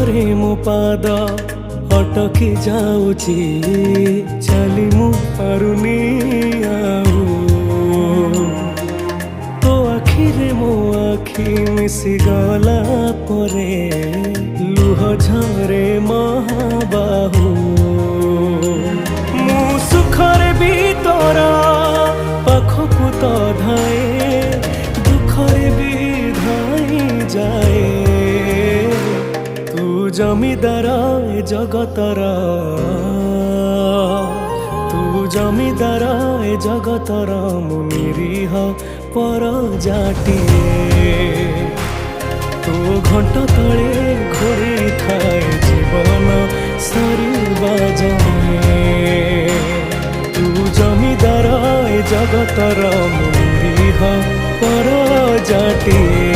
ପଥରେ ମୋ ପାଦ ଅଟକି ଯାଉଛି, ଚାଲି ମୁଁ ପାରୁନି ଆଉ। ତୋ ଆଖିରେ ମୋ ଆଖି ମିଶିଗଲା ପରେ ଲୁହ ଝରେ ମହାବାହୁ। ମୁଁ ସୁଖରେ ବି ତୋର ପାଖକୁ ତ ଧାଏ, ଦୁଃଖରେ ବି ଧାଇ ଯାଏ। ତୁ ଜମିଦାର ଏ ଜଗତର, ତୁ ଜମିଦାର ଏ ଜଗତର, ମୁଁ ନିରୀହ ପରଜାଟିଏ। ତୋ ଘଣ୍ଟ ତଳେ ଘୋଡ଼ି ଥାଏ ଜୀବନ ସରିବା ଯାଏ। ତୁ ଜମିଦାର ଏ ଜଗତର, ମୁଁ ନିରୀହ ପରଜାଟିଏ।